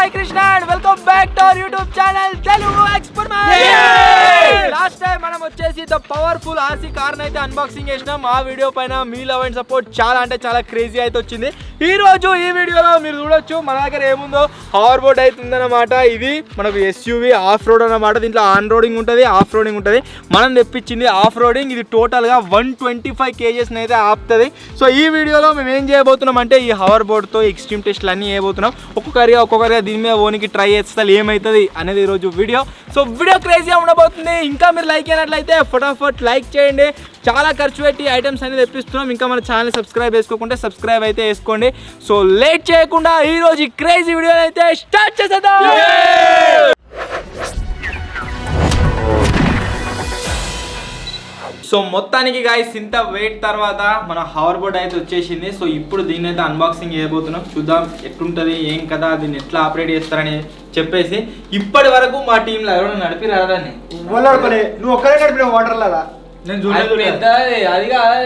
Sai Krishna and welcome back to our YouTube channel Telugu experiment. Last time మనం వచ్చేసి the powerful RC car అయితే unboxing చేసినాం. ఆ వీడియో పైన మీ లవ్ అండ్ సపోర్ట్ చాలా అంటే చాలా క్రేజీ అయితే వచ్చింది. ఈ రోజు ఈ వీడియోలో మీరు చూడొచ్చు మన దగ్గర ఏముందో హవర్ బోట్ అయితే ఉందన్నమాట. ఇది మనకు ఎస్యూవి ఆఫ్ రోడ్ అన్నమాట. దీంట్లో ఆన్ రోడింగ్ ఉంటుంది, ఆఫ్ రోడింగ్ ఉంటుంది. మనం తెప్పించింది ఆఫ్ రోడింగ్. ఇది టోటల్గా 125 kgs అయితే ఆపుతుంది. సో ఈ వీడియోలో మేము ఏం చేయబోతున్నాం అంటే ఈ హవర్ బోట్తో ఎక్స్ట్రీమ్ టెస్ట్లు అన్నీ చేయబోతున్నాం. ఒక్కొక్కరిగా దీని మీద ఓనికి ట్రై చేస్తే ఏమవుతుంది అనేది ఈరోజు వీడియో. సో వీడియో క్రేజీగా ఉండబోతుంది. ఇంకా మీరు లైక్ అయినట్లయితే ఫటాఫట్ లైక్ చేయండి. చాలా ఖర్చు పెట్టి ఐటమ్స్ అనేది తెప్పిస్తున్నాం. ఇంకా మన ఛానల్ సబ్స్క్రైబ్ చేసుకోకుంటే సబ్స్క్రైబ్ అయితే వేసుకోండి. సో లేట్ చేయకుండా ఈరోజు ఈ క్రేజీ వీడియో అయితే స్టార్ట్ చేసేద్దాం. సో మొత్తానికి గాయ్స్ ఇంత వెయిట్ తర్వాత మన హవర్ బోట్ అయితే వచ్చేసింది. సో ఇప్పుడు దీన్ని అయితే అన్బాక్సింగ్ చేయబోతున్నాం. చూద్దాం ఎట్లుంటుంది, ఏం కదా, దీన్ని ఎట్లా ఆపరేట్ చేస్తారని చెప్పేసి. ఇప్పటి వరకు మా టీంలో ఎవరైనా నడిపి రాదని నువ్వు ఒక్కరే నడిపిన వాటర్ లాగా నేను చూడలేదు. అది కాదు,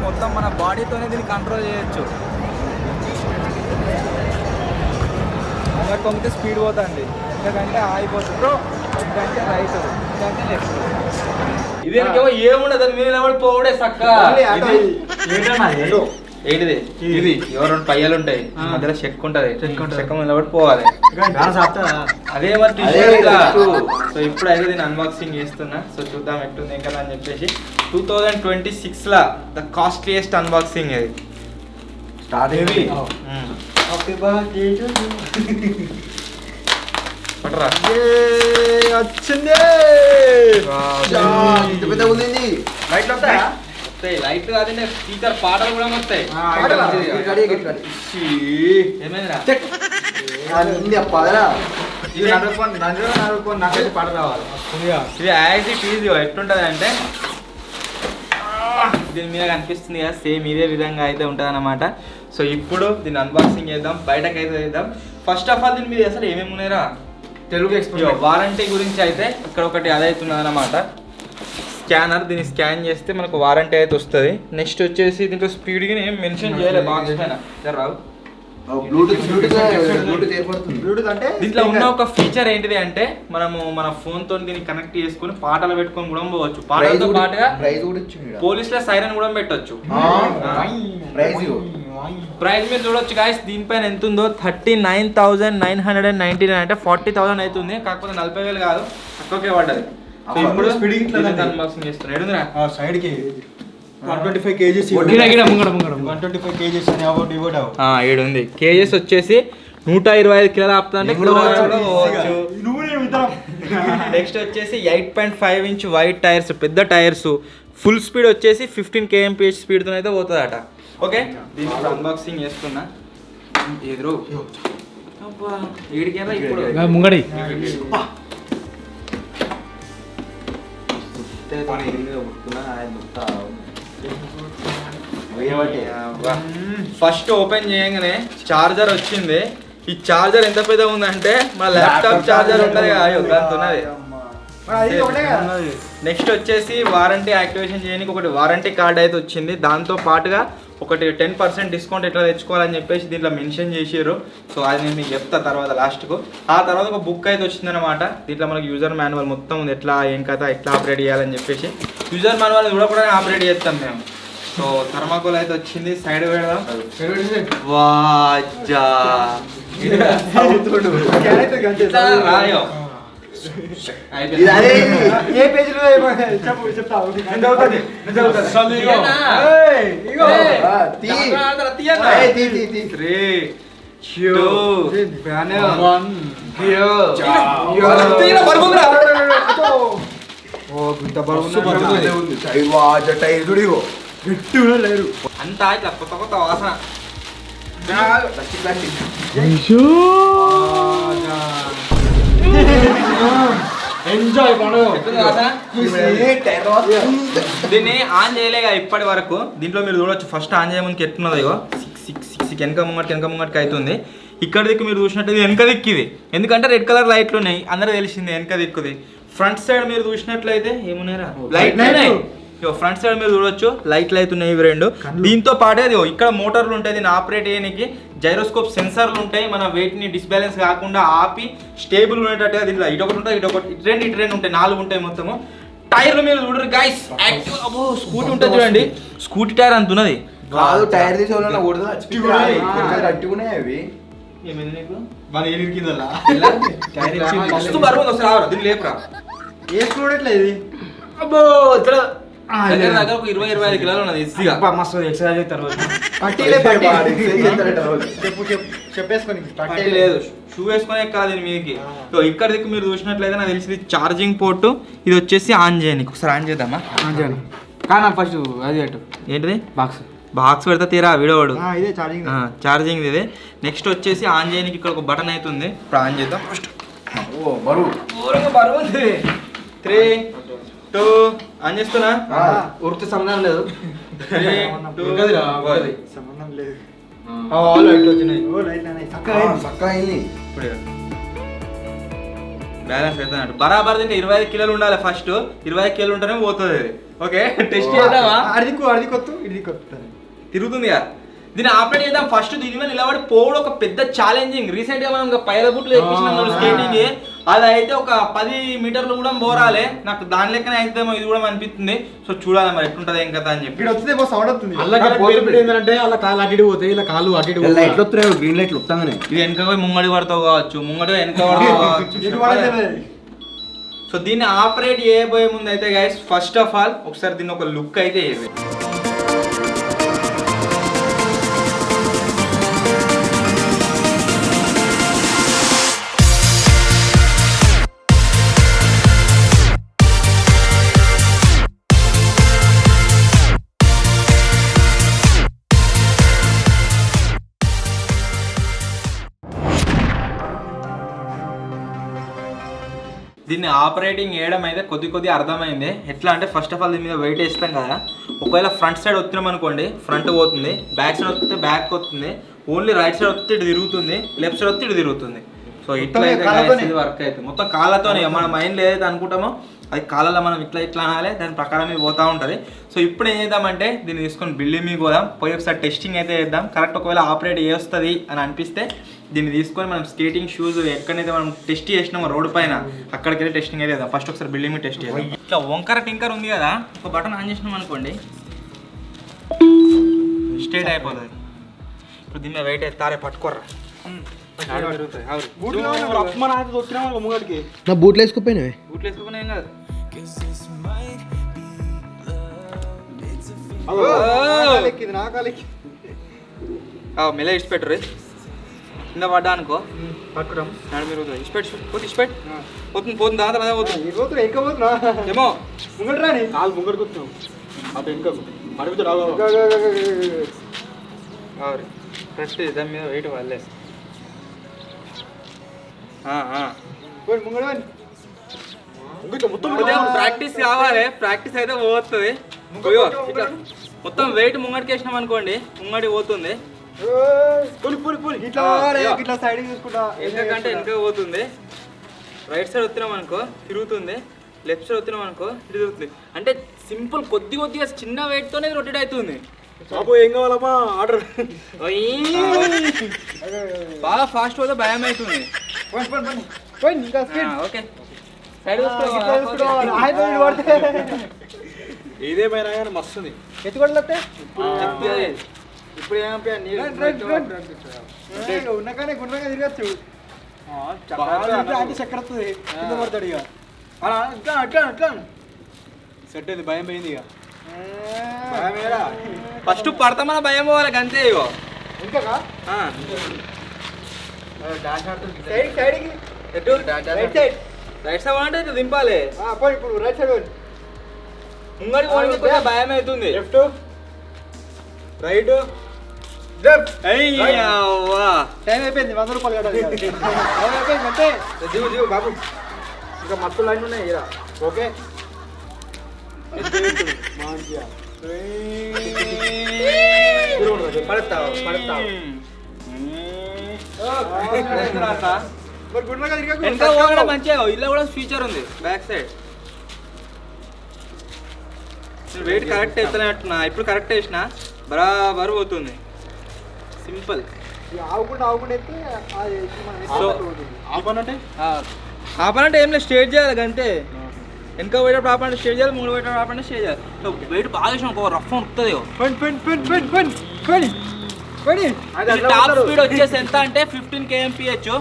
మొత్తం మన బాడీతోనే దీన్ని కంట్రోల్ చేయొచ్చు. కొంత స్పీడ్ పోతుంది, ఎందుకంటే ఆగిపోతుంది, ఎందుకంటే రైట్, ఎందుకంటే లెఫ్ట్. ఇది ఏముండదు, మీరు ఎవరు పోవడే చక్క. ఏంటిది ఇది ఎవరు పయ్యాలు ఉంటాయి, మధ్యలో చెక్ ఉంటది, చెక్క నిలబడి పోవాలి. అదే మరి. సో ఇప్పుడు అయితే దీన్ని అన్బాక్సింగ్ చేస్తున్నా. సో చూద్దాం ఎట్టుంది ఇంకా అని చెప్పేసి. 2026 లా ద కాస్ట్లీయెస్ట్ అన్బాక్సింగ్ ఇది. స్టార్ట్ వచ్చింది. లైట్ కాదండి, స్పీకర్ పాటలు కూడా వస్తాయి. పాట రావాలి. ఇది యాజ్ ఇట్ ఈజ్ ఎట్లుంటది అంటే దీని మీద కనిపిస్తుంది కదా, సేమ్ ఇదే విధంగా అయితే ఉంటుంది అన్నమాట. సో ఇప్పుడు దీన్ని అన్బాక్సింగ్ చేద్దాం, బయటకు అయితే చేద్దాం. ఫస్ట్ ఆఫ్ ఆల్ దీని మీద అసలు ఏమేమి ఉన్నాయిరా తెలుగు ఎక్స్పెరిమెంట్. వారంటీ గురించి అయితే ఇక్కడ ఒకటి అదైతున్నది అన్నమాట, స్కానర్. దీన్ని స్కాన్ చేస్తే మనకు వారంటీ అయితే వస్తుంది. నెక్స్ట్ వచ్చేసి దీంట్లో స్పీడ్గా ఏం మెన్షన్ చేయలేదు బాక్స్ పైన. రావు దీంట్లో ఉన్న ఒక ఫీచర్ ఏంటిది అంటే మనము మన ఫోన్ తో దీన్ని కనెక్ట్ చేసుకుని పాటలు పెట్టుకొని కూడా పోవచ్చు. పాటలతో పాటుగా పోలీసుల సైరన్ కూడా పెట్టొచ్చు. ప్రైస్ మీరు చూడొచ్చు గాయస్, దీనిపైన ఎంత ఉందో 39,999 అంటే 40,000 అవుతుంది. కాకపోతే 40,000 కాదు, తక్కువకే పడ్డది. ఇప్పుడు అన్బాక్సింగ్ చేస్తున్నాడు సైడ్ కి 125 kgs 125 kgs అని అబౌట్ ఇవ్వడా ఏడుంది. కేజెస్ వచ్చేసి 125 కిలోలు ఆపుతుందంటే నెక్స్ట్ వచ్చేసి 8.5 inch వైట్ టైర్స్, పెద్ద టైర్స్. ఫుల్ స్పీడ్ వచ్చేసి 15 kmph స్పీడ్తో అయితే పోతుందట. ఓకే, దీన్ని అన్బాక్సింగ్ చేస్తున్నా. ఎదురు ఏడికేదా ఇప్పుడు ముంగడి ఫస్ట్ ఓపెన్ చేయగానే చార్జర్ వచ్చింది. ఈ చార్జర్ ఎంత పెద్ద ఉందంటే మన ల్యాప్టాప్ చార్జర్ ఉంటుంది కదా. నెక్స్ట్ వచ్చేసి వారంటీ యాక్టివేషన్ చేయడానికి ఒకటి వారంటీ కార్డ్ అయితే వచ్చింది. దాంతో పాటుగా ఒకటి 10% డిస్కౌంట్ ఎట్లా తెచ్చుకోవాలని చెప్పేసి దీంట్లో మెన్షన్ చేసారు. సో అది నేను మీకు చెప్తా తర్వాత లాస్ట్కు. ఆ తర్వాత ఒక బుక్ అయితే వచ్చిందనమాట. దీంట్లో మనకు యూజర్ మాన్యువల్ మొత్తం ఉంది, ఎట్లా ఏం కదా ఎట్లా ఆపరేట్ చేయాలని చెప్పేసి. యూజర్ మాన్యువల్ కూడా ఆపరేట్ చేస్తాం మేము. సో థర్మాకోల్ అయితే వచ్చింది, సైడ్ పెడదాం. వాజా రాయో అంతా ఇట్లా కొత్త కొత్త వాసన. ఎంజాయ్ దీన్ని ఆన్ చేయలేగా ఇప్పటి వరకు. దీంట్లో మీరు చూడొచ్చు, ఫస్ట్ ఆన్ చేయడానికి ఎట్టున్నది ఇగో 6 వెనక ముంగటికి అవుతుంది. ఇక్కడ దిక్కు మీరు చూసినట్టు వెనక దిక్కు ఇది, ఎందుకంటే రెడ్ కలర్ లైట్లు ఉన్నాయి, అందరూ తెలిసింది వెనక దిక్కుది. ఫ్రంట్ సైడ్ మీరు చూసినట్లయితే ఏమున్నాయిరా లైట్ ఫ్రంట్ సైడ్ మీరు చూడొచ్చు లైట్లు అవుతున్నాయి ఇవి రెండు. దీంతో పాటే అది ఇక్కడ మోటార్లు ఉంటాయి, దీన్ని ఆపరేట్ చేయడానికి జైరోస్కోప్ సెన్సార్లు ఉంటాయి. మన వెయిట్ ని డిస్బ్యాలెన్స్ కాకుండా ఆపి స్టేబుల్ ఉండేటట్టుగా దీంట్లో ఇటొకటి ఉంటుంది, ఇటు రెండు ఉంటాయి, 4 ఉంటాయి మొత్తము. టైర్లు మీరు చూడరు గైస్, స్కూటీ ఉంటుంది చూడండి, స్కూటీ టైర్ అంత ఉన్నది కాదు. టైర్ తీసి అట్టుకున్నాయి అవి. ఏమైంది నీకు? మస్తు బరువు ఉంది, ఒకసారి ఆవరా, దీన్ని లేపురా. వేసుకోవట్లే ఇది. అబ్బో దగ్గర ఒక 20-25 కిలోలు ఉన్నది ఈజీగా. మస్తు ఎక్సర్సైజ్ అవుతారు. చెప్పేసుకొని పట్టి లేదు, షూ వేసుకొని ఎక్కాలి దీని మీదకి. సో ఇక్కడ దిక్కు మీరు చూసినట్లయితే నాకు తెలిసి ఛార్జింగ్ పోర్టు, ఇది వచ్చేసి ఆన్ చేయడానికి. ఒకసారి ఆన్ చేద్దామా? ఆన్ చేయాలి కానీ ఫస్ట్ అది అటు ఏంటిది బాక్స్ పెడతా తీరా వీడోవాడు. ఇదే ఛార్జింగ్ ఛార్జింగ్ ఇది. నెక్స్ట్ వచ్చేసి ఆన్ చేయడానికి ఇక్కడ ఒక బటన్ అవుతుంది, ఇప్పుడు ఆన్ చేద్దాం. బరువు ఉంది. 3, 2 ఆన్ చేస్తున్నా. ఉరికి సంబంధం లేదు. 3, 2 సంబంధం లేదు. లైట్లు వచ్చినాయి. బ్యాలెన్స్ అయితే బరాబర్ దీంట్లో 25 కిలోలు ఉండాలి. ఫస్ట్ 25 కిలోలు ఉంటేనే పోతుంది. ఓకే టెస్ట్ చేద్దామా? అది కొత్త ఇది కొత్త తిరుగుతుంది కదా, దీన్ని ఆపరేట్ చేద్దాం. ఫస్ట్ దీని మీద నిలబడి పోవడం ఒక పెద్ద ఛాలెంజింగ్. రీసెంట్ గా మనం పైల బుట్లు ఎక్కించినాం స్కేటింగ్, అది అయితే ఒక 10 మీటర్లు కూడా పోరాలి. నాకు దాని లెక్కనే అయితేమో ఇది కూడా అనిపిస్తుంది. సో చూడాలి మరి ఎట్లుంటది ఏం కదా అని చెప్పి. ఇక్కడ వస్తే సౌండ్ వస్తుంది. ఏంటంటే అలా కాళ్ళు అటు పోతాయి, ఇలా కాళ్ళు అటు లైట్లు వస్తున్నాయి, గ్రీన్ లైట్లు వస్తాగానే ఇది వెనక పోయి ముంగడి పడతావు కావచ్చు, ముంగడి వెనక పడతావు కావచ్చు. సో దీన్ని ఆపరేట్ చేయబోయే ముందు అయితే గైస్ ఫస్ట్ ఆఫ్ ఆల్ ఒకసారి దీన్ని ఒక లుక్ అయితే వేయాలి. దీన్ని ఆపరేటింగ్ చేయడం అయితే కొద్ది అర్థమైంది. ఎట్లా అంటే ఫస్ట్ ఆఫ్ ఆల్ దీని మీద వెయిట్ వేస్తాం కదా, ఒకవేళ ఫ్రంట్ సైడ్ వచ్చినాం అనుకోండి ఫ్రంట్ పోతుంది, బ్యాక్ సైడ్ వస్తే బ్యాక్ వస్తుంది, ఓన్లీ రైట్ సైడ్ వస్తే ఇటు తిరుగుతుంది, లెఫ్ట్ సైడ్ వస్తే ఇటు తిరుగుతుంది. సో ఇట్లా అయితే ఇది వర్క్ అవుతుంది మొత్తం కాళ్ళతోనే. మన మైండ్లో ఏదైతే అనుకుంటామో అది కాళ్ళలో మనం ఇట్లా అనాలి, దాని ప్రకారం ఇది పోతూ ఉంటుంది. సో ఇప్పుడు ఏం చేద్దామంటే దీన్ని తీసుకొని బిల్డింగ్ మీద పోదాం, పోయి ఒకసారి టెస్టింగ్ అయితే చేద్దాం. కరెక్ట్ ఒకవేళ ఆపరేట్ చేస్తుంది అని అనిపిస్తే దీన్ని తీసుకొని మనం స్కేటింగ్ షూస్ ఎక్కడైతే మనం టెస్ట్ చేసినామో రోడ్ పైన అక్కడికి వెళ్ళి టెస్టింగ్ అయితే చేద్దాం. ఫస్ట్ ఒకసారి బిల్డింగ్ మీద టెస్ట్ చేద్దాం. ఇట్లా వంకర టింకర్ ఉంది కదా, ఒక బటన్ ఆన్ చేసినాం అనుకోండి స్ట్రేట్ అయిపోతుంది. ఇప్పుడు దీని మీద వెయిట్ ఎత్తారే పట్టుకోర్రా. నా బూట్లు వేసుకోపోయినవి, బూట్లు వేసుకోపోయినా ఏం కాదు. మెల్ల ఇచ్చిపెట్టరు, కింద పడ్డా అనుకో పట్టుకోవడం నాడు మీరు ఇచ్చిపెట్టు పోతుంది దాంతో అదే పోతుంది ఏమో ముంగడు రాని కాలు ముంగడు కూర్చున్నావు అటు వెనుకకు అడుగుతూ కరెక్ట్ దాని మీద వెయిట్ వాళ్ళే ముంగడు ప్రాక్టీస్ కావాలి, ప్రాక్టీస్ అయితే పోతుంది. మొత్తం వెయిట్ ముంగడికి వేసినాం అనుకోండి ముంగడి పోతుంది, ఎందుకంటే వెనక పోతుంది. రైట్ సైడ్ వచ్చినాం అనుకో తిరుగుతుంది, లెఫ్ట్ సైడ్ వచ్చినాం అనుకో తిరుగుతుంది. అంటే సింపుల్ కొద్దిగా చిన్న వెయిట్ తోనే రొటేట్ అవుతుంది. ఏం కావాలమ్మా ఆర్డర్ బాగా ఫాస్ట్ పోతే భయం అవుతుంది. ఓకే సైడ్ ఇదేమైనా కానీ మస్తుంది ఎత్తుకోవట్లే ఇప్పుడు ఉన్నకానే గుండ్రంగా తిరగచ్చు చక్కెర వస్తుంది కింద పడతాడు ఇక అట్లా సెట్ అయింది భయం పోయింది ఇక ఫస్ట్ పడతామన్న భయం పోవాలి అంతే. ఇగో ఇంకా రైట్ సైడ్ అంటే ఇట్లా దింపాలి. ఇప్పుడు రైట్ సైడ్ ముంగడి పోవడానికి కొంచెం భయం అవుతుంది. లెఫ్ట్ రైట్ టైం అయిపోయింది 100 రూపాయలు కట్టాలి అయిపోయింది అంటే దిగు బాబు ఇంకా మత్తు లైన్ ఉన్నాయి ఇలా ఓకే పడతావు మంచిగా ఇల్లు కూడా ఫీచర్ ఉంది బ్యాక్ సైడ్. వెయిట్ కరెక్ట్ ఎత్తలేనట్టున్నా, ఇప్పుడు కరెక్ట్ వేసిన బరాబర్ పోతుంది. సింపుల్. ఆవుకుంటూ ఎత్తే అది మనం సో ఆపనంటే ఆపనంటే ఏం లేదు, స్ట్రేట్ చేయాలి అంతే. వెనక పోయేటప్పుడు ఆపండి స్ట్రేట్ చేయాలి, ముందు పోయేటప్పుడు ఆపండి స్ట్రేట్ చేయాలి. వెయిట్ బాగా వేసిన ఒక రఫ్ ఉంటుంది. టాప్ స్పీడ్ వచ్చేసి ఎంత అంటే 15 kmph.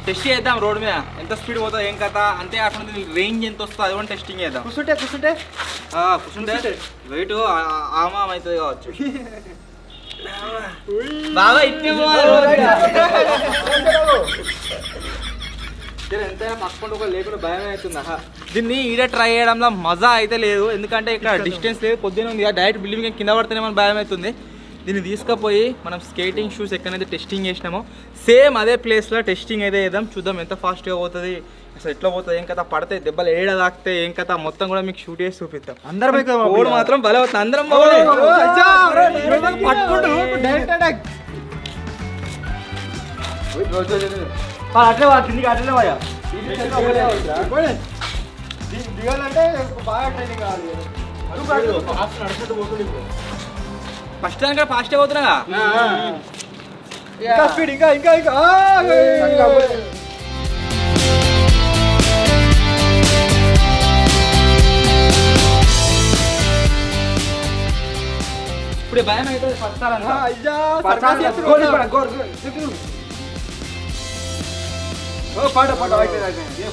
టెస్ట్ చేద్దాం రోడ్ మీద ఎంత స్పీడ్ పోతుంది ఏం కథ, అంతే కాకుండా రేంజ్ ఎంత వస్తుంది అది కూడా టెస్టింగ్ చేద్దాం. కూర్చుంటే వెయిట్ ఆమా అవుతుంది కావచ్చు. బాగా ఇట్టే ఎంత పక్కన ఒక లేకుండా భయం అవుతుంది. దీన్ని ఈడ ట్రై చేయడంలో మజా అయితే లేదు, ఎందుకంటే ఇక్కడ డిస్టెన్స్ లేదు, పొద్దున్న ఉంది డైరెక్ట్ బిల్డింగ్ కింద పడితేనే మనం భయం అవుతుంది. దీన్ని తీసుకుపోయి మనం స్కేటింగ్ షూస్ ఎక్కడైతే టెస్టింగ్ చేసినామో సేమ్ అదే ప్లేస్లో టెస్టింగ్ అయితే చేద్దాం. చూద్దాం ఎంత ఫాస్ట్గా పోతుంది, అసలు ఎట్లా పోతుంది, ఏం కథ, పడితే దెబ్బలు ఏడ తాకితే ఏం కథ మొత్తం కూడా మీకు షూట్ చేసి చూపిస్తాం. అందరం ఓడు మాత్రం భలే అవుతుంది, అందరం అట్లే కిందికి అట్లే పోయా దిగాలంటే బాగా ట్రైనింగ్ కావాలి. ఫస్ట్ దానికంటే ఫాస్ట్గా పోతున్నా. ఇంకా స్పీడ్ ఇంకా ఇప్పుడు భయం అవుతుంది ఫస్ట్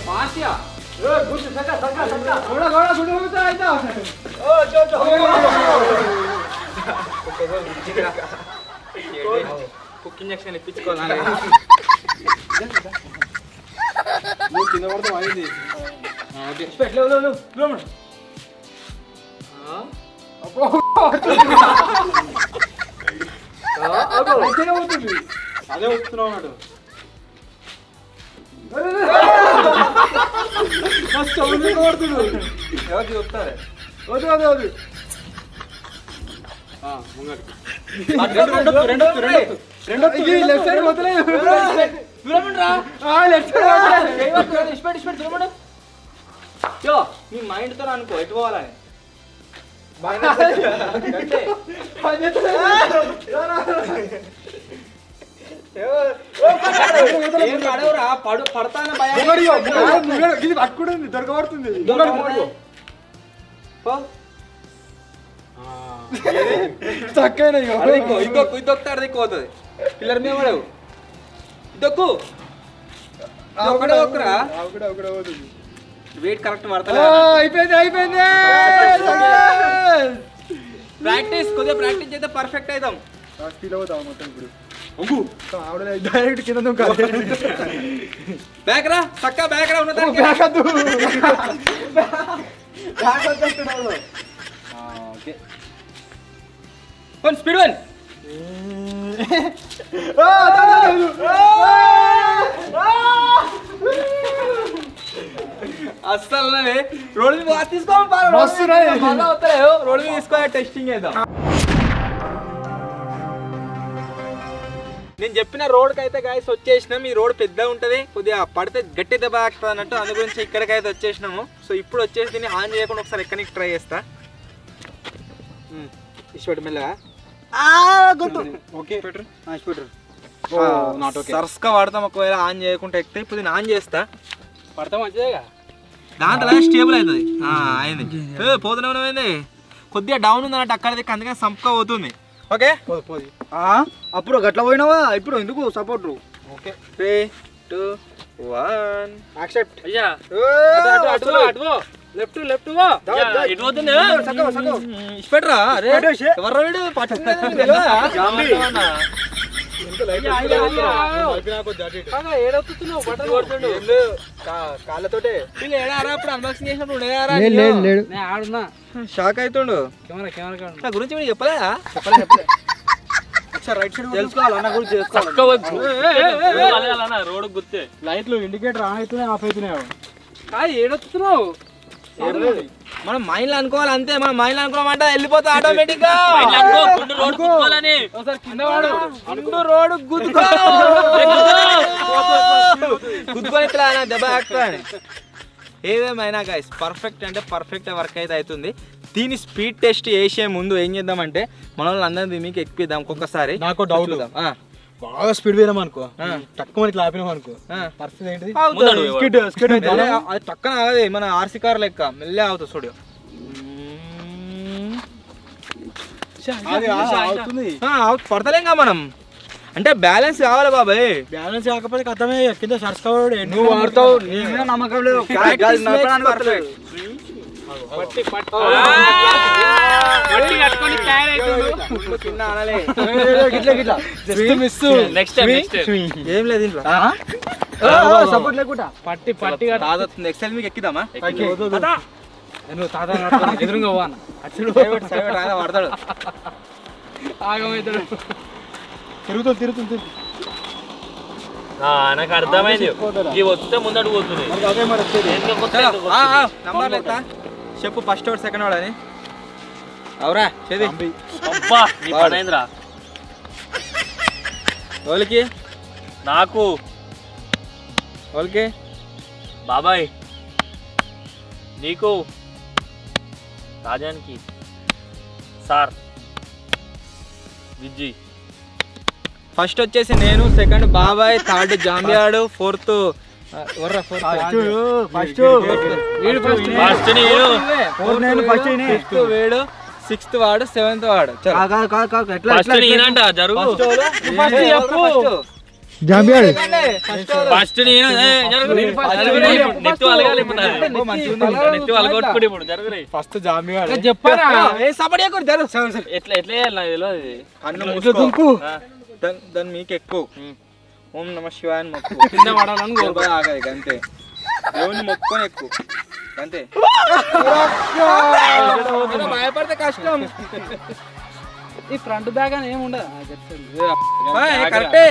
ఫాస్ట్గా కుక్ ఇంజక్షన్ ఇప్పించుకోవాలి. కింద పడతాం అయింది. అదే వస్తున్నావు అన్నాడు. ఎవరికి చెప్తారే వద్దు నీ మైండ్ తో అనుకో ఎటు పోవాలని. పడతాన పట్టుకుంటుంది దొరకబడుతుంది. ఇదొక్కటి దిక్కుపోతుంది పిల్లర్ మీద పడవు. ఇదొక్కు ఒక్కరా వెయిట్ కరెక్ట్ పడతా. అయిపోయింది ప్రాక్టీస్ కొద్దిగా ప్రాక్టీస్ చేస్తే పర్ఫెక్ట్ అవుతాం. ఫీల్ అవుతాం మొత్తం. ఇప్పుడు డైరెక్ట్ కింద బ్యాక్ రా చక్క బ్యాక్ రా ఉన్నదా స్పీడ్ వన్ అస్సలు రోడ్ మీద తీసుకోవాలి. రోడ్ మీద తీసుకోవాలి టెస్టింగ్ చేద్దాం. నేను చెప్పిన రోడ్కి అయితే గాయస్ వచ్చేసినాం. ఈ రోడ్ పెద్ద ఉంటుంది, కొద్దిగా పడితే గట్టి దెబ్బ తాకుతుంది అన్నట్టు, అందు గురించి ఇక్కడికైతే వచ్చేసినాము. సో ఇప్పుడు వచ్చేసి దీన్ని ఆన్ చేయకుండా ఒకసారి ఎక్కడికి ట్రై చేస్తా. ఇష్టపడి మెల్లగా సరస్గా పడతాం. ఒకవేళ ఆన్ చేయకుండా ఎక్కితే ఇప్పుడు దీన్ని ఆన్ చేస్తా. పడతాం మంచిదేగా, దాంట్లో స్టేబుల్ అవుతుంది. అయింది పోతున్నామైంది, కొద్దిగా డౌన్ ఉంది అన్నట్టు అక్కడ దిక్కు, అందుకని సంపక పోతుంది. ఓకే అప్పుడు గట్ల పోయినావా, ఇప్పుడు ఎందుకు సపోర్ట్. Okay 3, 2, 1 accept. అయ్యా లెఫ్ట్ ఇష్టపెట్టరా ఎవరు కాళ్ళతోటే ఏడారా ఇప్పుడు అన్బాక్సింగ్ చేసినప్పుడు ఆడున్నా. షాక్ అవుతుండు. కెమెరా నా గురించి మీరు చెప్పలేదా? రైట్ సైడ్ తెలుసుకోవాలి అన్న గురించి తెలుసుకోవాలి. రోడ్ గుర్తే లైట్లు ఇండికేటర్ ఆన్ అవుతున్నాయి ఆఫ్ అవుతున్నాయి. ఏడొస్తున్నావు మనం మైండ్ అనుకోవాలి అంతే. మనం మైండ్ అనుకోమంటే వెళ్ళిపోతా ఆటోమేటిక్ గా. రోడ్ గుద్దుకొని దెబ్బ తాకుతాని. ఏదేమైనా గైస్ పర్ఫెక్ట్ అంటే పర్ఫెక్ట్ వర్క్ అయితే అవుతుంది. దీని స్పీడ్ టెస్ట్ చేసే ముందు ఏం చేద్దామంటే మన వాళ్ళందరినీ మీకు ఎక్కిద్దాం ఒక్కొక్కసారి. నాకు డౌట్, బాగా స్పీడ్ పోయినాం అనుకో, తక్కువ మనకి లాపినాం అనుకో, పరిస్థితి ఏంటిది? స్పీడ్ అది టక్కన ఆగదు, మన ఆర్సీ కార్ లెక్క మెల్లే అవుతుంది చూడు. పడతలేంగా మనం, అంటే బ్యాలెన్స్ కావాలి బాబాయ్. బ్యాలెన్స్ కాకపోతే కథమే, కింద సరస్కవాడు. నువ్వు వాడతావు, నీ మీద నమ్మకం లేదు. ఏం లేదు ఇంట్లో సపోర్ట్ లేకుండా పట్టి నెక్స్ట్ టైం మీకు ఎక్కుదామా? నువ్వు తాత ఎదురుగా పడతాడు, ఆగమవుతాడు. తిరుగుతుంది. నాకు అర్థమైంది, ఇవి వస్తే ముందడు పోతుంది. నంబర్ లెక్క చెప్పు, ఫస్ట్ వాడు సెకండ్ వాడు అని. అవురా చేది అబ్బా నీ పనైందిరా. వాళ్ళకి నాకు వాళ్ళకి బాబాయ్, నీకు, రాజానికి, సార్, విజ్జి. ఫస్ట్ వచ్చేసి నేను, సెకండ్ బాబాయ్, థర్డ్ జాంబియాడు, ఫోర్త్ వేడు, సిక్స్త్ వాడు, సెవెంత్ వాడు. జరుగు ఫస్ట్ నేను నెత్తి అలగాలి, నెత్తి అలగొట్టుకుని ఇప్పుడు జరుగురే. ఫస్ట్ జాంబియాడు చెప్పారా ఎట్లా ఎట్లా వేయాలి నాకు తెలియదు. కన్ను మూసుకో, దాన్ని మీకు ఎక్కువ ఓం నమ శివాయ అని మొక్కు, కింద పడాలని గోల్బాయ్ ఆగదు అంతే. దేవుని మొక్కుకొని ఎక్కువ అంతే. భయపడితే కష్టం. ఈ ఫ్రంట్ బ్యాగ్ అని ఏమి ఉండదు. కరెక్టే.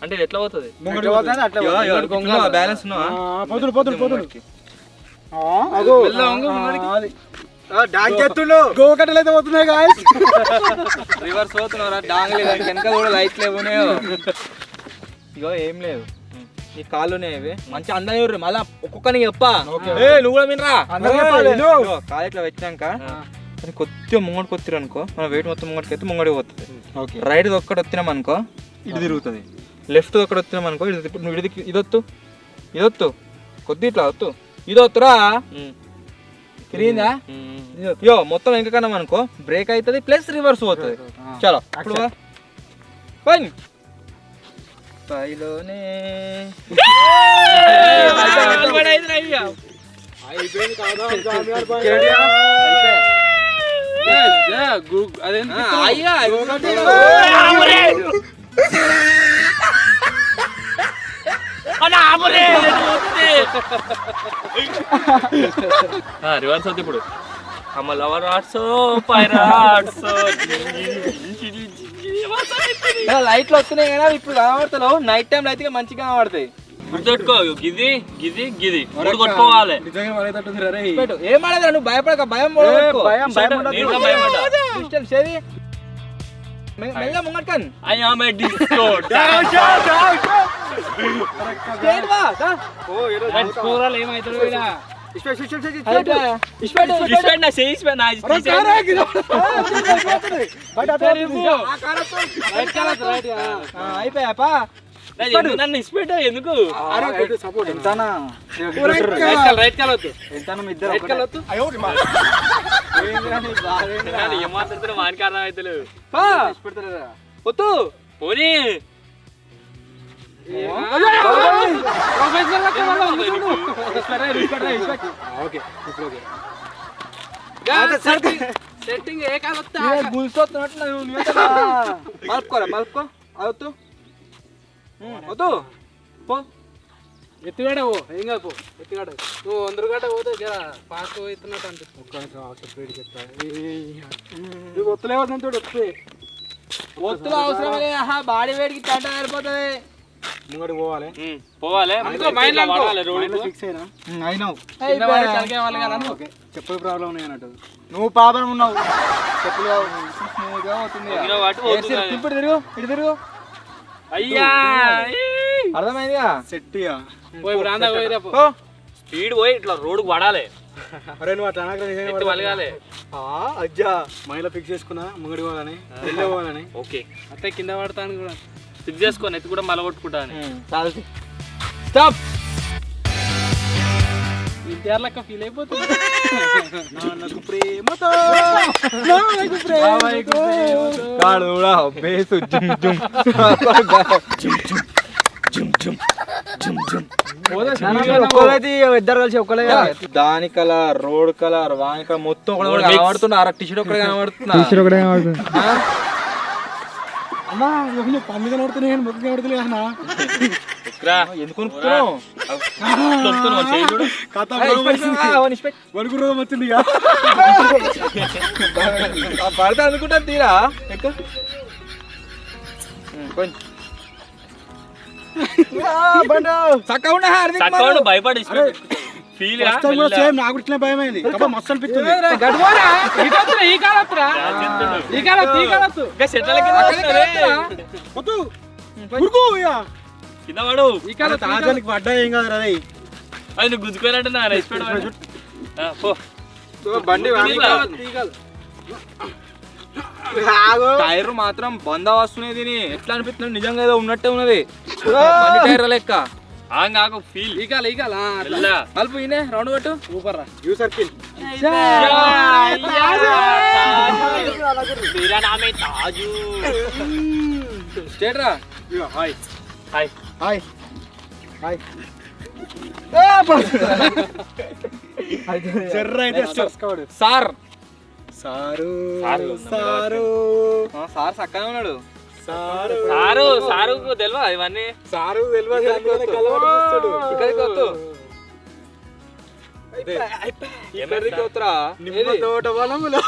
అంటే ఇది ఎట్లా పోతుంది? బ్యాలెన్స్ గోకట్టలైతే పోతున్నాయి గాయ్స్. రివర్స్ పోతున్నారా డాంగ్లీ, వెనక కూడా లైట్ లేవునేయో. ఇగో ఏం లేదు, ఈ కాళ్ళునే ఇవి మంచి అందం ఎవరు మళ్ళా ఒక్కొక్కరికి చెప్పా. నువ్వు కూడా వినరా, కాలు ఇట్లా వచ్చినాక కొద్దిగా ముంగడికి వస్తారు అనుకో, మన వెయిట్ మొత్తం ముంగడికి అయితే ముంగడికి పోతుంది. రైట్ ఒక్కటి వచ్చినాం అనుకో ఇటు తిరుగుతుంది, లెఫ్ట్ ఒక్కటి వచ్చినాం అనుకో ఇటు. నువ్వు ఇదొత్తు ఇదొత్తు కొద్ది ఇట్లా వత్తు, ఇదొత్తురా తిరిగిందా. యో మొత్తం వెనకన్నాం అనుకో బ్రేక్ అవుతుంది ప్లస్ రివర్స్ పోతుంది. చలో ఇప్పుడు పైలోనే రివర్స్ అవుతుంది ఇప్పుడు. అమ్మలవర్ ఆర్ట్స్ పైరాట్స్ లైట్లు వస్తున్నాయి కదా ఇప్పుడు కనబడతలేవు, నైట్ టైం అయితే మంచిగా కనబడతాయి. గుర్తుపెట్టుకో, గిది గిది గిది మూడు కొట్టుకోవాలి. ఏం ఆడదు నువ్వు భయపడక, భయం మెల్ల ముంగట్కన్. I am a disco. కూరలు ఏమవుతాడు అయిపోయాపా నన్ను ఇచ్చిపెట్ట ఎందుకు? రైట్ కలవద్దు, ఏం మాట్లాడుతున్నా వానికి అర్థం అవుతలేదు. వద్దు పోనీ సెట్టింగ్ ఏ కాలొత్తా మలుపుకోరా, మలుపుకో అవద్దు వద్దు పో. ఎత్తుగాడే పో, ఏం కాదు పో, ఎత్తుగాడే. నువ్వు 100 గంట పోతే జర ఫాస్ట్ పోతున్నట్టు అనిపిస్తుంది. ఒత్తులే వస్తుంది, ఒత్తులు అవసరం బాడీ వేడికి తంట సరిపోతుంది. ముంగడికి పోవాలి పోవాలి ఫిక్స్ అయినా అయినావు ఓకే చెప్పులు ప్రాబ్లం ఉన్నాయి అన్నట్టు నువ్వు ప్రాబ్లం ఉన్నావు చెప్పులు ఇప్పుడు తిరుగు ఇటు తిరుగు అయ్యా అర్థమైందిగా సెట్ స్పీడ్ పోయి ఇట్లా రోడ్డుకు పడాలి అరే నువ్వు అట్లా ఎత్తి వలగాలి అజ్జా మైలో ఫిక్స్ చేసుకున్నా ముంగడి పోవాలని వెళ్ళే పోవాలని ఓకే అట్టే కింద పడతాను కూడా ఫిక్స్ చేసుకొని ఎత్తి కూడా మల కొట్టుకుంటా అని స్టాప్ ఇంటిఆర్ లెక్క ఫీల్ అయిపోతుంది నాకు ప్రేమతో కాడు కూడా బేసు ఇద్దరు కలిసి ఒక్కలే దాని కలర్ రోడ్ కలర్ వాని కలర్ మొత్తం ఒకటి కనబడుతున్నా టీషర్ట్ ఒకటి కనబడుతున్నా అన్నా పన్ను కనబడుతున్నాయి ముక్కు కనబడుతున్నాయి అన్నా ఎందుకు కొనుక్కున్నావు వణుకు రోగం వచ్చింది పడితే అనుకుంటా తీరా ఎక్కువ భయపడి ఫీల్ నాకు ఇట్లా భయం అయింది మస్తు అనిపిస్తుంది కింద పడు తాజానికి పడ్డా ఏం కాదు రా అది నువ్వు గుంజుకోవాలంటే నా రెస్పెక్ట్ బండి టైర్ మాత్రం బంద వస్తున్నాయి దీని ఎట్లా అనిపిస్తుంది నిజంగా ఏదో ఉన్నట్టే ఉన్నది బండి టైర్ లెక్క ఆగు ఫీల్ అల్పు ఈయనే రౌండ్ కొట్టు సూపర్ రా యూ సర్కిల్ స్టేట్ రా హాయ్ హాయ్ హాయ్ హాయ్ జర్ర అయితే sir sir sir. Sir sir చక్కనే ఉన్నాడు సారుకు తెలియదు ఇవన్నీ సారు తెలియదు ఇక్కడికి వద్దు ఇక్కడికి వద్దురా నిమ్మ తోట వనములో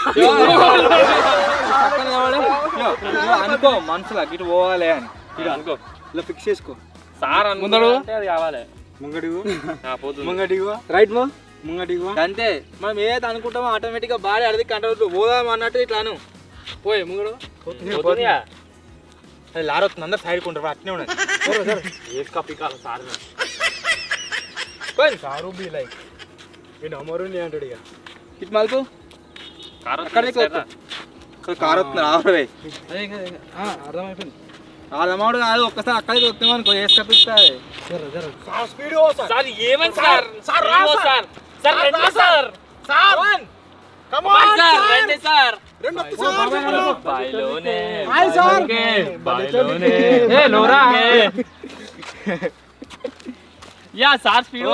అనుకో మనసులో ఇటు పోవాలి అని అనుకో ఇలా ఫిక్స్ చేసుకో సార్ ముందడు. అంటే అది కావాలి ముంగడిగో పోతుంది ముంగడిగో రైట్ మో ముంగడిగో అంతే మనం ఏదైతే అనుకుంటామో ఆటోమేటిక్ గా బాడీ అడిగి కంట్రోల్ పోదాం అన్నట్టు ఇట్లాను పోయి ముంగడు పోతుందిగా. అది లారొస్తుంది అందరు సైడ్ కొంటారు అట్నే ఉన్నది ఏ కాపీ కాదు సార్ సారు బి లైక్ నేను అమరు అంటాడు ఇక ఇటు మలుపు కారు అక్కడికి వస్తుంది. కారు వస్తుంది ఆవరే అర్థమైపోయింది అమౌంట్ కాదు ఒక్కసారి అక్కడికి వస్తాం అనుకో వేసుకొస్తాయి స్పీడ్ సార్ ఏమని సార్ సార్ సార్ రండి సార్ సార్ రండి సార్ బాయిలోనే బాయిలోనే యా సార్ స్పీడ్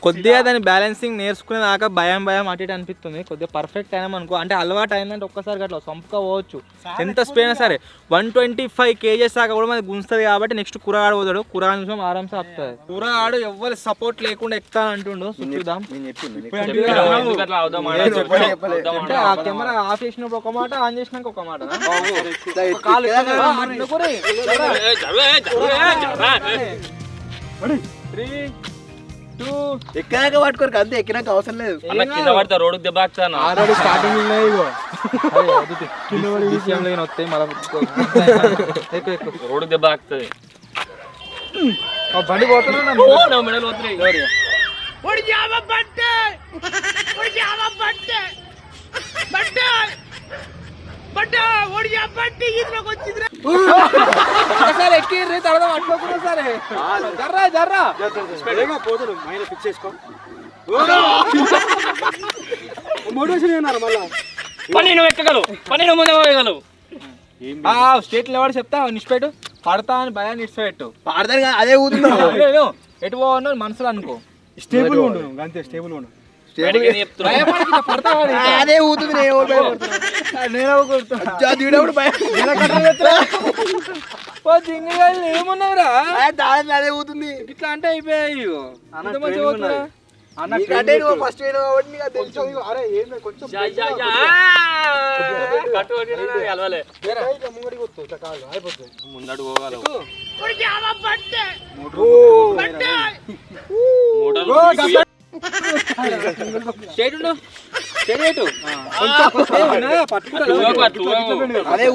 కొద్దిగా దాని బ్యాలెన్సింగ్ నేర్చుకునే దాకా భయం అటు ఇటు అనిపిస్తుంది కొద్దిగా పర్ఫెక్ట్ అయినా అనుకో అంటే అలవాటు అయిందంటే ఒక్కసారి అట్లా సంపుగా పోవచ్చు ఎంత స్పీడ్ అయినా సరే 125 kgs దాకా కూడా మనకి గుంస్తుంది కాబట్టి నెక్స్ట్ కురగాడు పోతాడు కురగా నిమిషం ఆరామ్సే వస్తుంది కురగాడు ఎవ్వరి సపోర్ట్ లేకుండా ఎక్కుతా అంటుండు చూద్దాం అంటే ఆ కెమెరా ఆఫ్ చేసినప్పుడు ఒక మాట ఆన్ చేసినాక ఒక మాట ఎక్కడాక పట్టుకోరు అంతే ఎక్కినాక అవసరం లేదు అన్న కింద పడితే రోడ్డుకి దెబ్బ తాకుతాను ఆల్రెడీ స్టార్టింగ్ వస్తాయి మళ్ళీ రోడ్డుకి దెబ్బ తాకుతుంది బండి పోతున్నా మెడలు పోతున్నాయి ఒకసారి ఎక్కిర్రి తర్వాత పట్టుకోకుండా సరే జర్రా పోతాడు మైండ్ ఫిక్స్ చేసుకో మోటివేషన్ అన్నారు మళ్ళా పని నువ్వు ఎక్కగలవు పని నువ్వు ముందే పోయగలవు స్టేట్ లెవెల్ చెప్తా నిడిచిపెట్టు పడతా అని భయాన్ని నిడిచిపెట్టు పాడతారు అదే ఊతున్నా ఎటు పోవన్నా మనసులో అనుకో స్టేబుల్ ఉండు అంతే స్టేబుల్ ఉండు అదే ఊతుంది ఏమున్నావురా అదే ఊతుంది ఇట్లా అంటే అయిపోయాయి ఫస్ట్ అరే ఏం కొంచెం ముందడు పోగలవు స్ట్రైట్ ఉండు స్ట్రైట్ అదే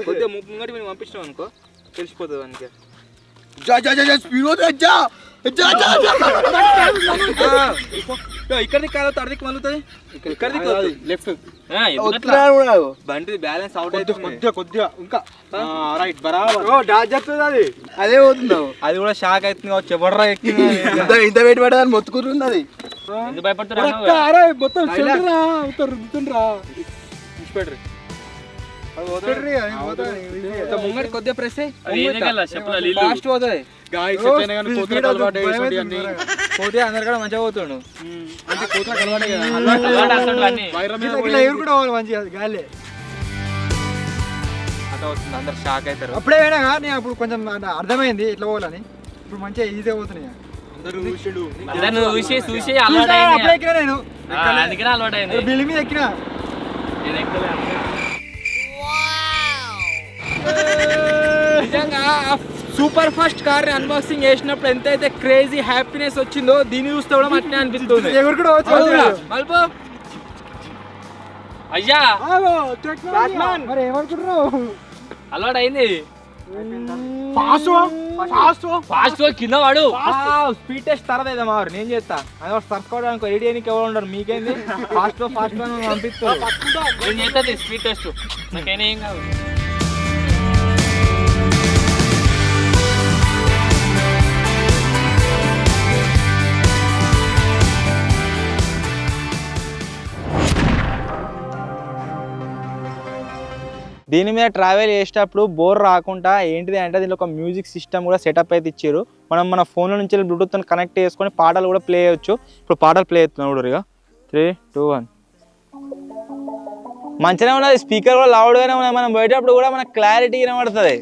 కొద్దిగా ముంగటి మేము పంపించినాం అనుకో తెలిసిపోతుంది మనకి ఇక్కడికి కాదు తడికి మలుగుతుంది ఇక్కడికి లెఫ్ట్ బండి బ్యాలెన్స్ అవుట్ అయితే కొద్దిగా ఇంకా రైట్ బరాబర్ డాజ్ చెప్తుంది అది అదే పోతుంది అది కూడా షాక్ అవుతుంది కావచ్చు ఎవడరా ఎక్కింది ఇంత వెయిట్ పడదని మొత్తుకుంటుంది అది మొత్తం రుద్దుతుండ్రా ముంగటి కొద్దిగా ప్రెస్ ఫాస్ట్ పోతుంది పోతే అందరు కూడా మంచిగా పోతుండు మంచిగా గాలి అట్లా వస్తుంది అందరు షాక్ అవుతారు అప్పుడే పోయినా నేను అప్పుడు కొంచెం అర్థమైంది ఎట్లా పోవాలని ఇప్పుడు మంచిగా ఈజీగా పోతున్నాయి చూసి అప్పుడే ఎక్కినా నేను అందుకనే అలవాటు అయింది బిల్డింగ్ మీద ఎక్కినా నిజంగా సూపర్ ఫాస్ట్ కార్ ని అన్బాక్సింగ్ చేసినప్పుడు ఎంతైతే క్రేజీ హ్యాపీనెస్ వచ్చిందో దీన్ని చూస్తే కూడా అట్నే అనిపిస్తుంది ఎవరు కూడా మల్పో అయ్యా మరి ఏమనుకుంటున్నావు అలవాటు అయింది ఫాస్ట్ కింద వాడు స్పీడ్ టెస్ట్ తర్వాత అయితే మావారు నేను చేస్తా అది సర్సుకోవడానికి రెడీ అయినకి ఎవరు ఉండరు మీకేంది ఫాస్ట్ పంపిస్తారు నేను చేస్తుంది స్పీడ్ టెస్ట్ నాకైనా ఏం కాదు దీని మీద ట్రావెల్ చేసేటప్పుడు బోర్ రాకుండా ఏంటిది అంటే దీనిలో ఒక మ్యూజిక్ సిస్టమ్ కూడా సెటప్ అయితే ఇచ్చారు మనం మన ఫోన్ల నుంచి బ్లూటూత్ కనెక్ట్ చేసుకొని పాటలు కూడా ప్లే చేయొచ్చు ఇప్పుడు పాటలు ప్లే అవుతున్నాం కూడా ఇక 3, 2, 1 మంచిగా ఉన్నది స్పీకర్ కూడా లౌడ్గానే ఉన్నాయి మనం పోయేటప్పుడు కూడా మనకు క్లారిటీ వినబడుతుంది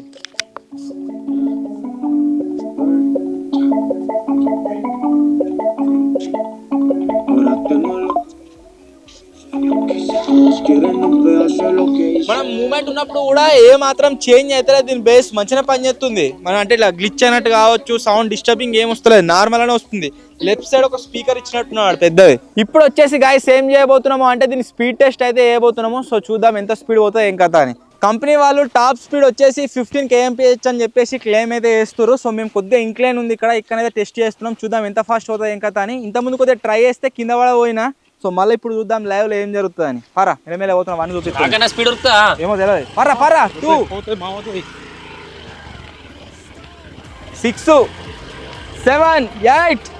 మనం మూమెంట్ ఉన్నప్పుడు కూడా ఏ మాత్రం చేంజ్ అయితే దీని బేస్ మంచిగా పనిచేస్తుంది మనం అంటే ఇట్లా గ్లిచ్ అయినట్టు కావచ్చు సౌండ్ డిస్టర్బింగ్ ఏం వస్తలేదు నార్మల్ గానే వస్తుంది లెఫ్ట్ సైడ్ ఒక స్పీకర్ ఇచ్చినట్టున్నాడు పెద్దది ఇప్పుడు వచ్చేసి గాయ్స్ ఏం చేయబోతున్నాము అంటే దీని స్పీడ్ టెస్ట్ అయితే చేయబోతున్నాము సో చూద్దాం ఎంత స్పీడ్ పోతుందో ఏం కథ అని కంపెనీ వాళ్ళు టాప్ స్పీడ్ వచ్చేసి 15 kmph అని చెప్పేసి క్లెయిమ్ అయితే చేస్తారు సో మేము కొద్దిగా ఇంక్లైన్ ఉంది ఇక్కడైతే టెస్ట్ చేస్తున్నాం చూద్దాం ఎంత ఫాస్ట్ అవుతుంది ఏం కథ అని ఇంతకుముందు కొద్దిగా ట్రై చేస్తే కింద పడపోయినా సో మళ్ళీ ఇప్పుడు చూద్దాం లైవ్ లో ఏం జరుగుతుంది అని పరా ఎడమేలే పోతున్నాం అని చూపిస్తాం స్పీడ్ ఉరుకుతా ఏమో తెలియదు పరా 2 6 7 8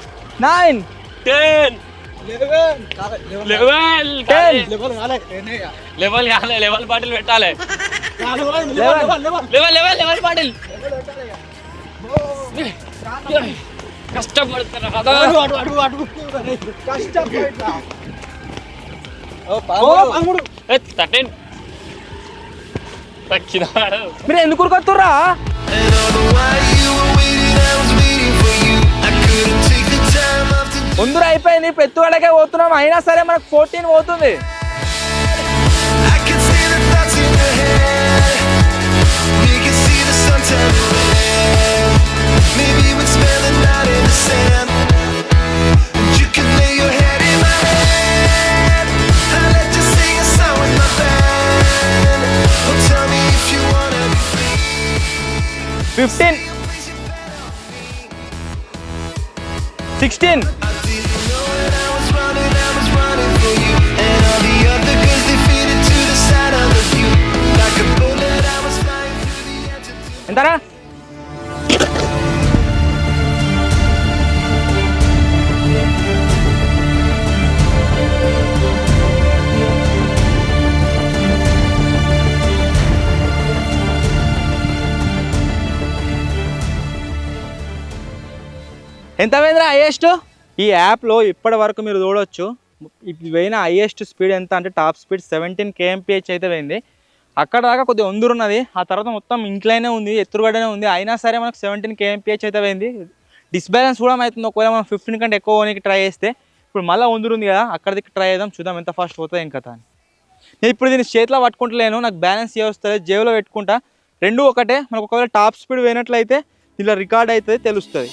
9 10 లెవెల్ బాటిల్ పెట్టాలి లెవెల్ బాటిల్ కష్టపడుతున్నా మీరు ఎందుకు ఉరుకొత్తుర్రా ముందు అయిపోయింది పెట్టుబడికే పోతున్నాం అయినా సరే మనకు 14 పోతుంది $15 16 ఎంతరా ఎంత పోయిందిరా హైయెస్ట్ ఈ యాప్లో ఇప్పటి వరకు మీరు చూడవచ్చు ఇది పోయిన హైయెస్ట్ స్పీడ్ ఎంత అంటే టాప్ స్పీడ్ 17 kmph అయితే పోయింది అక్కడ దాకా కొద్దిగా ఉన్నది ఆ తర్వాత మొత్తం ఇంక్లైనే ఉంది ఎత్తురుగడనే ఉంది అయినా సరే మనకు 17 kmph అయితే పోయింది డిస్బ్యాలెన్స్ కూడా అవుతుంది ఒకవేళ మనం 15 కంటే ఎక్కువ పోనీకి ట్రై చేస్తే ఇప్పుడు మళ్ళీ ఉంది కదా అక్కడికి ట్రై చేద్దాం చూద్దాం ఎంత ఫాస్ట్ పోతుంది ఏం కథ అని నేను ఇప్పుడు దీన్ని చేతిలో పట్టుకుంటలేను నాకు బ్యాలెన్స్ చేయవస్తుంది జేబులో పెట్టుకుంటా రెండు ఒకటే మనకు ఒకవేళ టాప్ స్పీడ్ పోయినట్లయితే ఇలా రికార్డ్ అయితే తెలుస్తుంది.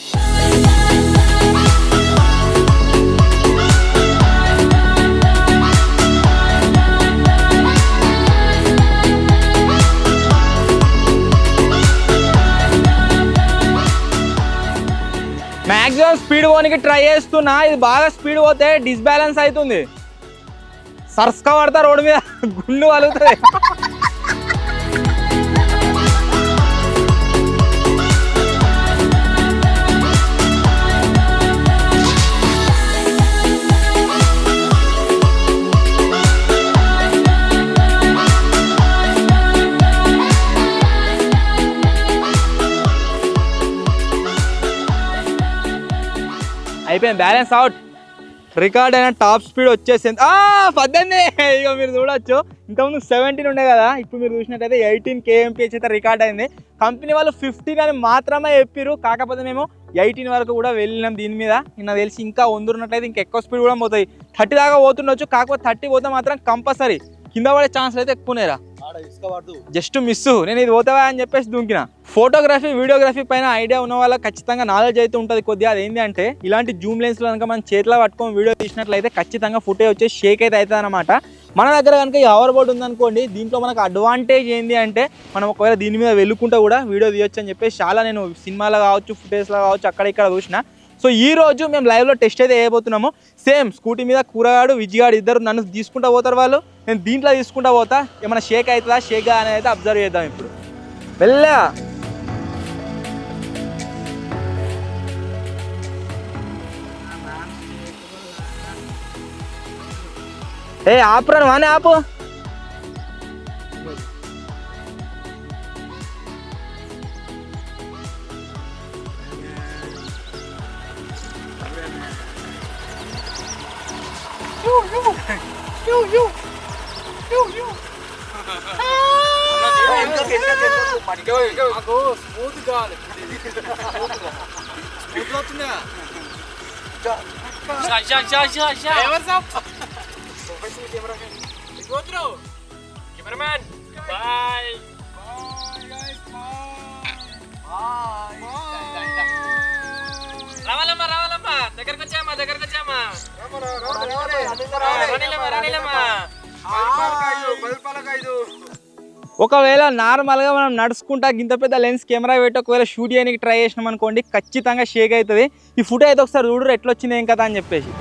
మ్యాక్సిమం స్పీడ్ పోనీకి ట్రై చేస్తున్నా, ఇది బాగా స్పీడ్ పోతే డిస్బ్యాలెన్స్ అవుతుంది, సర్స్కా పడతా రోడ్డు మీద గుండు వలుగుతుంది. అయిపోయింది, బ్యాలెన్స్ అవుట్. రికార్డ్ అయిన టాప్ స్పీడ్ వచ్చేసింది. 18. ఇక మీరు చూడొచ్చు, ఇంతకుముందు 17 ఉండే కదా, ఇప్పుడు మీరు చూసినట్టయితే 18 kmph అయితే రికార్డ్ అయింది. కంపెనీ వాళ్ళు 15 అని మాత్రమే చెప్పారు, కాకపోతే మేము 18 వరకు కూడా వెళ్ళినాం దీని మీద. నాకు తెలిసి ఇంకా వందున్నట్లయితే ఇంకా ఎక్కువ స్పీడ్ కూడా పోతాయి, 30 దాకా పోతుండొచ్చు. కాకపోతే 30 పోతే మాత్రం కంపల్సరీ కింద పడే ఛాన్స్లు అయితే ఎక్కువనేరా, జస్ట్ మిస్. నేను ఇది పోతావా అని చెప్పేసి దుంకిన. ఫోటోగ్రఫీ వీడియోగ్రఫీ పైన ఐడియా ఉన్న వాళ్ళకి ఖచ్చితంగా నాలెడ్జ్ అయితే ఉంటుంది కొద్దిగా. అదేంటి అంటే ఇలాంటి జూమ్ లెన్స్లో కనుక మనం చేతిలో పట్టుకొని వీడియో తీసినట్లయితే ఖచ్చితంగా ఫుటేజ్ వచ్చేసి షేక్ అయితే అవుతుంది అనమాట. మన దగ్గర కనుక ఈ హవర్ బోర్డ్ ఉందనుకోండి, దీంట్లో మనకు అడ్వాంటేజ్ ఏంటి అంటే మనం ఒకవేళ దీని మీద వెళ్ళుకుంటూ కూడా వీడియో తీయొచ్చు అని చెప్పేసి చాలా నేను సినిమాలో కావచ్చు, ఫుటేజ్లో కావచ్చు, అక్కడ ఇక్కడ చూసిన. సో ఈ రోజు మేము లైవ్లో టెస్ట్ అయితే వేయబోతున్నాము. సేమ్ స్కూటీ మీద కూరగాడు విజ్జిగాడు ఇద్దరు నన్ను తీసుకుంటూ పోతారు, వాళ్ళు నేను దీంట్లో తీసుకుంటూ పోతా. ఏమైనా షేక్ అవుతుందా షేక్గా అనేది అయితే అబ్జర్వ్ చేద్దాం ఇప్పుడు. వెళ్ళా ఆపురా వానే ఆపు. Cameraman, bye. రావాలమ్మా దగ్గరకు వచ్చామా ఒకవేళ నార్మల్గా మనం నడుచుకుంటా ఇంత పెద్ద లెన్స్ కెమెరా పెట్టి ఒకవేళ షూట్ చేయడానికి ట్రై చేసినాం అనుకోండి, ఖచ్చితంగా షేక్ అవుతుంది. ఈ ఫుటేజ్ అయితే ఒకసారి చూడరు ఎట్లా వచ్చింది ఏం కదా అని చెప్పేసి.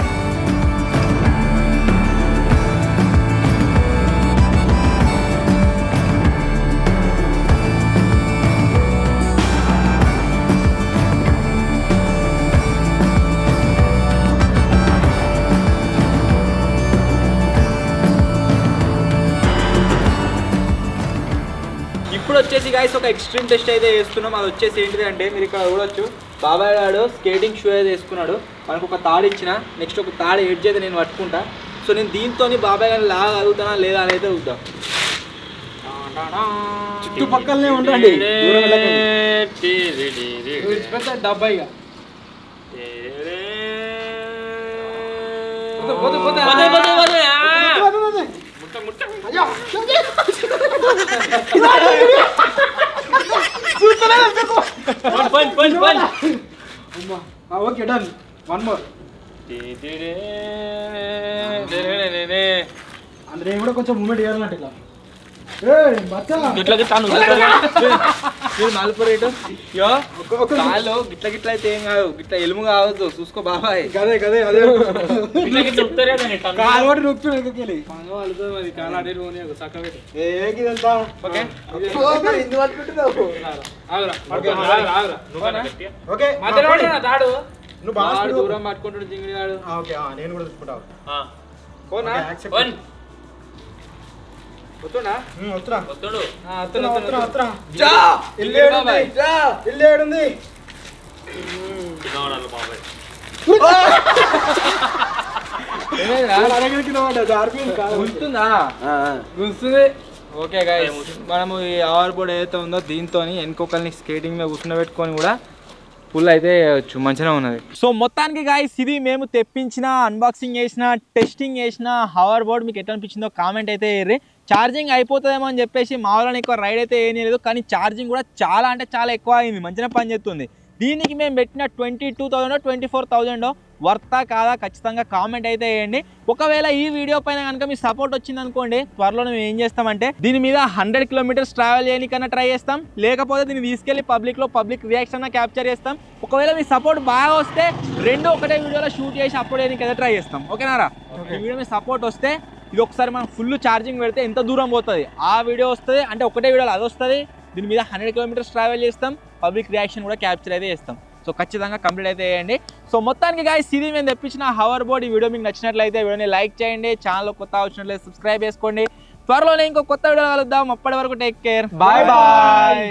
ఇప్పుడు వచ్చేసి గైస్ ఒక ఎక్స్ట్రీమ్ టెస్ట్ అయితే వేస్తున్నాం. అది వచ్చేసి ఏంటిది అంటే మీరు ఇక్కడ చూడొచ్చు, బాబాయ్ గారు స్కేటింగ్ షూ అయితే వేసుకున్నాడు. మనకు ఒక తాడు ఇచ్చిన, నెక్స్ట్ ఒక తాడు ఎడ్జ్ అయితే నేను పట్టుకుంటా. సో నేను దీంతో బాబాయ్ గారిని లాగా అడుగుతానా లేదా అని అయితే చూద్దాం. చుట్టుపక్కలనే ఉండండి, డబ్బాయిగా ఓకే డన్. One more. అంటే కూడా కొంచెం మూమెంట్ చేయాలంటే ఇట్లా నలుపు రేటు కాళ్ళు గిట్ల గిట్ల అయితే ఏం కాదు, గిట్ల ఎలుము కావద్దు, చూసుకో బాబాయ్. గదే గదే అదే కాలు నొప్పి కాలు అడే చక్క తాడు నువ్వు బాగా దూరం పట్టుకుంటాడు జింగిడి గాడు. నేను కూడా తీసుకుంటావు. ఇల్లేడుంది ఓకే గైస్, మనము ఈ హవర్ బోర్డ్ ఏదైతే ఉందో దీంతో వెనుకొకరిని స్కేటింగ్ మీద కూర్చుండబెట్టుకొని కూడా ఫుల్ అయితే మంచిగా ఉన్నది. సో మొత్తానికి గైస్ ఇది మేము తెప్పించిన, అన్బాక్సింగ్ చేసిన, టెస్టింగ్ చేసిన హవర్ బోర్డ్. మీకు ఎట్లా అనిపించిందో కామెంట్ అయితే వేయండి. ఛార్జింగ్ అయిపోతుందేమో అని చెప్పేసి మా వాళ్ళని ఎక్కువ రైడ్ అయితే ఏం లేదు, కానీ ఛార్జింగ్ కూడా చాలా అంటే చాలా ఎక్కువ అయింది, మంచిగా పని చేస్తుంది. దీనికి మేము పెట్టిన 22,000 24,000 వర్తా కాదా ఖచ్చితంగా కామెంట్ అయితే వేయండి. ఒకవేళ ఈ వీడియో పైన కనుక మీ సపోర్ట్ వచ్చింది అనుకోండి, త్వరలో మేము ఏం చేస్తామంటే దీని మీద 100 kilometers ట్రావెల్ చేయడానికన్నా ట్రై చేస్తాం, లేకపోతే దీన్ని తీసుకెళ్లి పబ్లిక్ రియాక్షన్ క్యాప్చర్ చేస్తాం. ఒకవేళ మీ సపోర్ట్ బాగా వస్తే రెండు ఒకటే వీడియోలో షూట్ చేసి అప్లోడ్ చేయడానికి అయితే ట్రై చేస్తాం. ఓకేనారా? ఈ వీడియో మీ సపోర్ట్ వస్తే ఇది ఒకసారి మనం ఫుల్ ఛార్జింగ్ పెడితే ఎంత దూరం పోతుంది ఆ వీడియో వస్తుంది, అంటే ఒకటే వీడియోలో అది వస్తుంది. దీని మీద 100 kilometers ట్రావెల్ చేస్తాం, పబ్లిక్ రియాక్షన్ కూడా క్యాప్చర్ అయితే చేస్తాం. సో ఖచ్చితంగా కంప్లీట్ అయితే చేయండి. సో మొత్తానికి గాయ్స్ ఇది మేము తెప్పించిన హవర్ బోర్డ్. ఈ వీడియో మీకు నచ్చినట్లయితే వీడియోని లైక్ చేయండి, ఛానల్ కొత్త వచ్చినట్లయితే సబ్స్క్రైబ్ చేసుకోండి. త్వరలోనే ఇంకో కొత్త వీడియో కలుద్దాం. అప్పటి వరకు టేక్ కేర్, బాయ్ బాయ్.